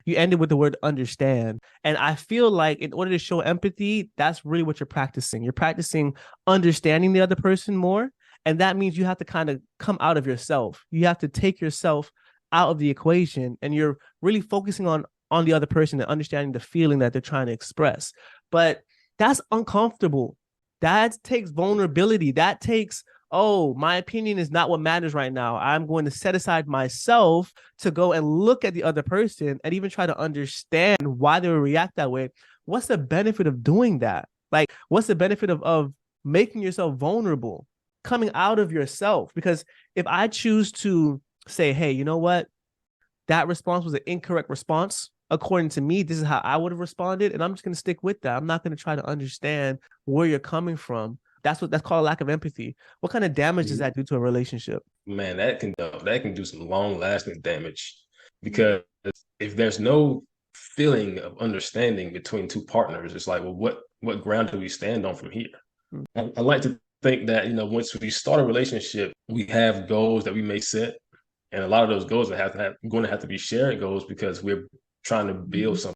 You ended with the word understand. And I feel like in order to show empathy, that's really what you're practicing. You're practicing understanding the other person more. And that means you have to kind of come out of yourself. You have to take yourself out of the equation, and you're really focusing on the other person and understanding the feeling that they're trying to express. But that's uncomfortable. That takes vulnerability. That takes, oh, my opinion is not what matters right now. I'm going to set aside myself to go and look at the other person and even try to understand why they would react that way. What's the benefit of doing that? Like, what's the benefit of making yourself vulnerable, coming out of yourself? Because if I choose to say, hey, you know what? That response was an incorrect response. According to me, this is how I would have responded. And I'm just going to stick with that. I'm not going to try to understand where you're coming from. That's called a lack of empathy. What kind of damage does that do to a relationship? Man, that can do some long lasting damage, because if there's no feeling of understanding between two partners, it's like, well, what ground do we stand on from here? Mm. I like to think that, once we start a relationship, we have goals that we may set, and a lot of those goals going to have to be shared goals, because we're trying to build something